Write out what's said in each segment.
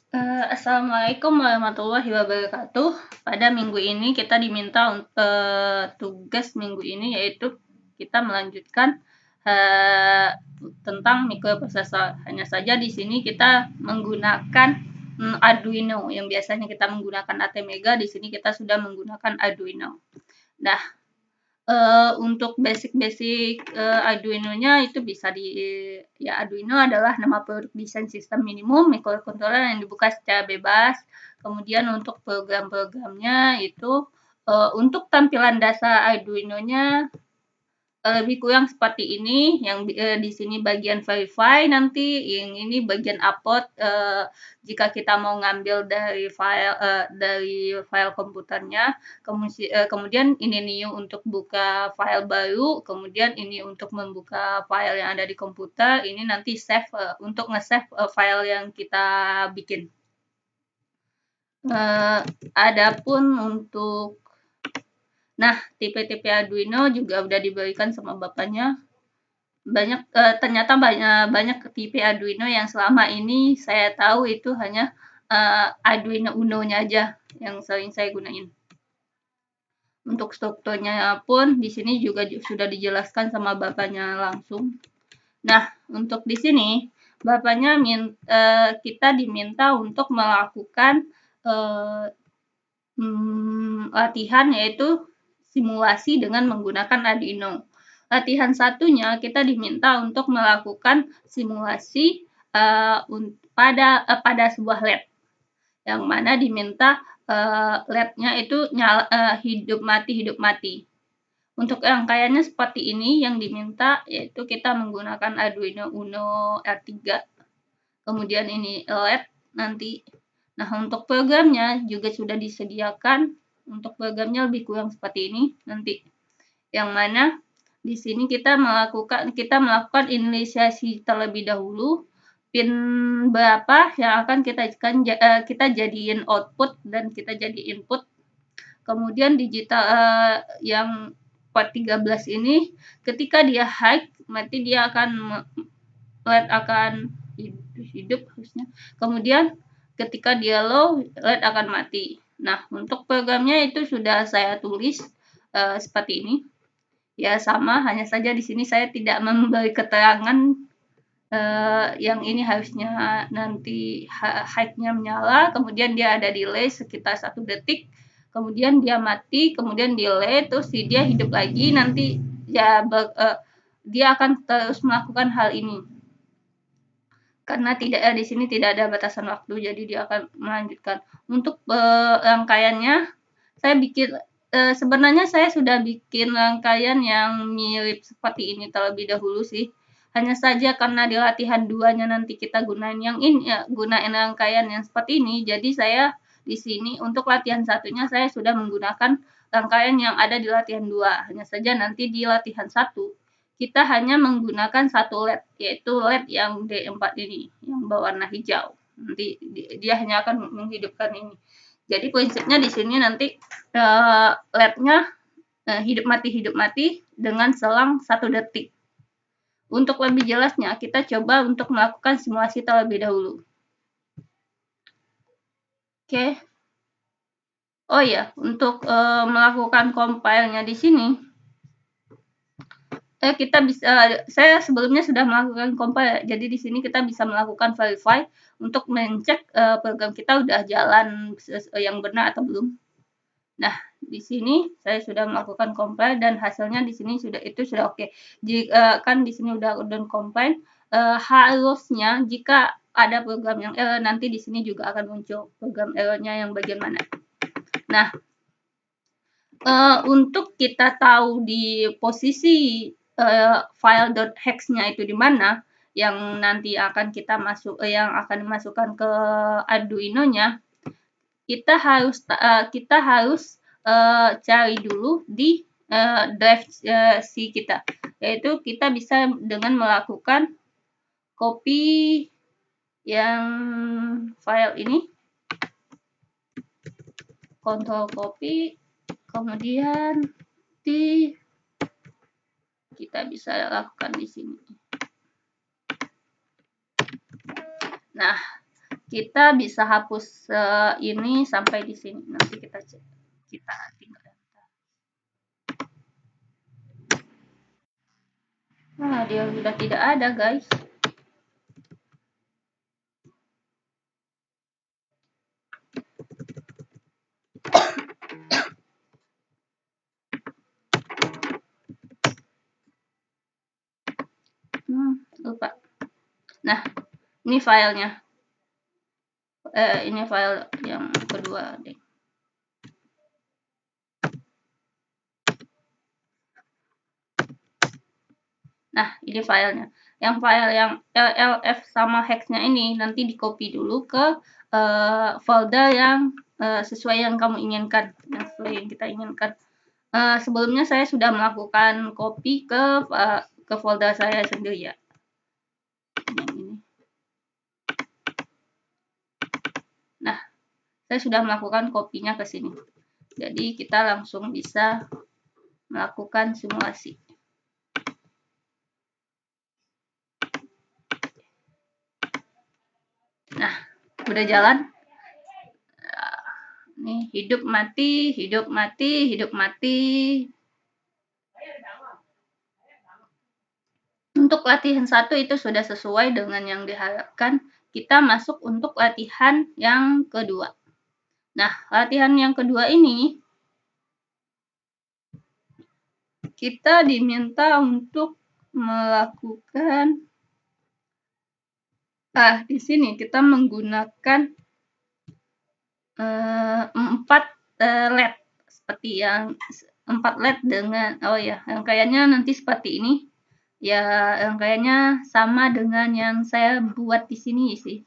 Assalamualaikum warahmatullahi wabarakatuh. Pada minggu ini kita diminta tugas minggu ini yaitu kita melanjutkan tentang mikroprosesor. Hanya saja di sini kita menggunakan Arduino yang biasanya kita menggunakan ATmega, di sini kita sudah menggunakan Arduino. Nah, untuk basic Arduino-nya itu bisa ya Arduino adalah nama produk desain sistem minimum microcontroller yang dibuka secara bebas. Kemudian untuk program-programnya itu untuk tampilan dasar Arduino-nya lebih kurang seperti ini, yang di sini bagian verify, nanti yang ini bagian upload jika kita mau ngambil dari file komputernya, kemudian ini new untuk buka file baru, kemudian ini untuk membuka file yang ada di komputer, ini nanti save untuk nge-save file yang kita bikin. Adapun untuk tipe-tipe Arduino juga udah diberikan sama bapaknya. Ternyata banyak tipe Arduino yang selama ini saya tahu itu hanya Arduino Uno-nya aja yang sering saya gunain. Untuk strukturnya pun di sini juga sudah dijelaskan sama bapaknya langsung. Nah, untuk di sini bapaknya kita diminta untuk melakukan latihan, yaitu simulasi dengan menggunakan Arduino. Latihan satunya kita diminta untuk melakukan simulasi pada sebuah LED, yang mana diminta LED-nya itu hidup mati. Untuk rangkaiannya seperti ini, yang diminta yaitu kita menggunakan Arduino Uno R3, kemudian ini LED nanti. Nah, untuk programnya juga sudah disediakan. Untuk programnya lebih kurang seperti ini nanti, yang mana di sini kita melakukan inisiasi terlebih dahulu pin berapa yang akan kita jadiin output dan kita jadi input. Kemudian digital yang port 13 ini ketika dia high, berarti dia akan LED akan hidup harusnya. Kemudian ketika dia low, LED akan mati. Nah, untuk programnya itu sudah saya tulis seperti ini. Ya, sama, hanya saja di sini saya tidak memberi keterangan yang ini harusnya nanti high-nya menyala, kemudian dia ada delay sekitar 1 detik, kemudian dia mati, kemudian delay, terus dia hidup lagi, nanti ya dia akan terus melakukan hal ini. Karena di sini tidak ada batasan waktu, jadi dia akan melanjutkan. Untuk rangkaiannya, saya bikin sebenarnya saya sudah bikin rangkaian yang mirip seperti ini terlebih dahulu sih. Hanya saja karena di latihan 2-nya nanti kita gunain yang ini, gunain rangkaian yang seperti ini. Jadi saya di sini untuk latihan satunya saya sudah menggunakan rangkaian yang ada di latihan 2. Hanya saja nanti di latihan 1 kita hanya menggunakan satu LED, yaitu LED yang D4 ini, yang berwarna hijau. Nanti dia hanya akan menghidupkan ini. Jadi prinsipnya di sini nanti LED-nya hidup mati dengan selang 1 detik. Untuk lebih jelasnya, kita coba untuk melakukan simulasi terlebih dahulu. Oke. Oh ya, untuk melakukan compile-nya di sini, kita bisa, saya sebelumnya sudah melakukan compile, jadi di sini kita bisa melakukan verify untuk mengecek program kita udah jalan yang benar atau belum. Nah, di sini saya sudah melakukan compile dan hasilnya di sini sudah oke. Jika kan di sini udah compile, harusnya jika ada program yang error, nanti di sini juga akan muncul program errornya yang bagian mana. Nah, untuk kita tahu di posisi file.hex-nya itu di mana, yang nanti akan yang akan dimasukkan ke Arduino-nya, kita harus cari dulu di drive C kita, yaitu kita bisa dengan melakukan copy yang file ini, Ctrl copy, kemudian kita bisa lakukan di sini. Nah, kita bisa hapus ini sampai di sini. Nanti kita cek. Kita tinggal. Nah, dia sudah tidak ada, guys. Lupa. Nah, ini filenya. Ini file yang kedua deh. Nah, ini filenya. Yang file yang LLF sama hexnya ini nanti di copy dulu ke folder yang sesuai yang kamu inginkan, yang sesuai yang kita inginkan. Sebelumnya saya sudah melakukan copy ke folder saya sendiri ya. Yang ini. Nah, saya sudah melakukan kopinya ke sini. Jadi kita langsung bisa melakukan simulasi. Nah, udah jalan. Nih, hidup mati, hidup mati, hidup mati. Untuk latihan 1 itu sudah sesuai dengan yang diharapkan. Kita masuk untuk latihan yang kedua. Nah, latihan yang kedua ini kita diminta untuk melakukan di sini kita menggunakan 4 LED seperti yang 4 LED dengan rangkaiannya nanti seperti ini. Ya, rangkaiannya sama dengan yang saya buat di sini sih.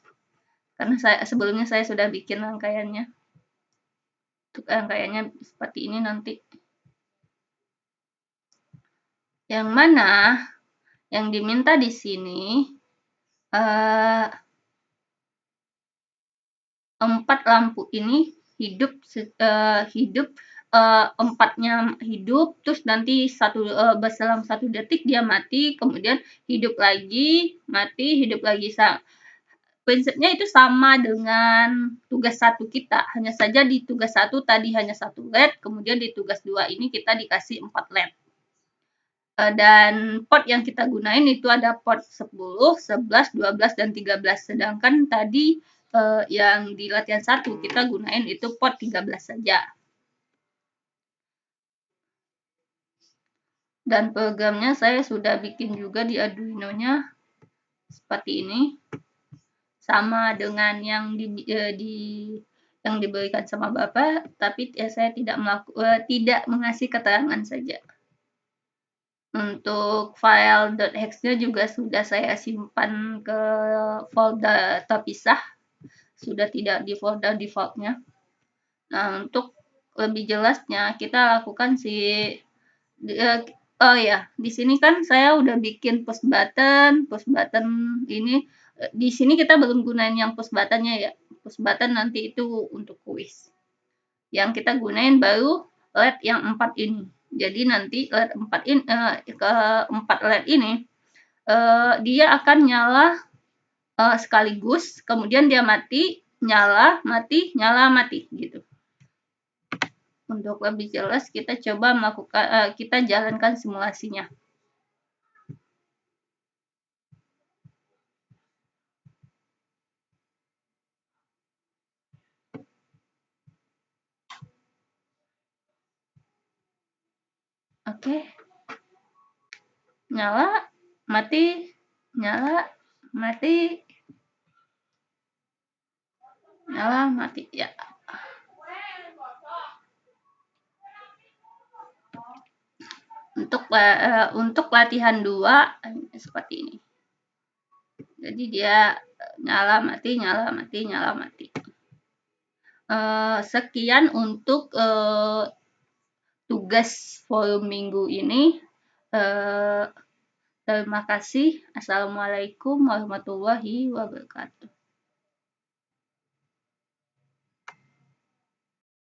Karena sebelumnya saya sudah bikin rangkaiannya. Untuk rangkaiannya seperti ini nanti. Yang mana yang diminta di sini 4 lampu ini hidup, empatnya hidup, terus nanti berselang 1 detik dia mati, kemudian hidup lagi, mati, hidup lagi. Prinsipnya itu sama dengan tugas 1 kita, hanya saja di tugas 1 tadi hanya 1 LED, kemudian di tugas 2 ini kita dikasih 4 LED. Dan port yang kita gunain itu ada port 10, 11, 12, dan 13. Sedangkan tadi yang di latihan 1 kita gunain itu port 13 saja. Dan programnya saya sudah bikin juga di Arduino-nya seperti ini. Sama dengan yang yang diberikan sama Bapak, tapi saya tidak mengasih keterangan saja. Untuk file .hex-nya juga sudah saya simpan ke folder terpisah, sudah tidak di folder default-nya. Nah, untuk lebih jelasnya kita lakukan di sini kan saya udah bikin push button ini. Di sini kita belum gunain yang push button-nya ya. Push button nanti itu untuk kuis. Yang kita gunain baru LED yang 4 ini. Jadi nanti LED 4 ini keempat LED ini dia akan nyala sekaligus, kemudian dia mati, nyala, mati, nyala, mati gitu. Untuk lebih jelas kita coba kita jalankan simulasinya. Oke. Nyala, mati, nyala, mati, nyala, mati. Ya. Untuk latihan 2 seperti ini. Jadi dia nyala, mati, nyala, mati, nyala, mati. Sekian untuk tugas forum minggu ini. Terima kasih. Assalamualaikum warahmatullahi wabarakatuh.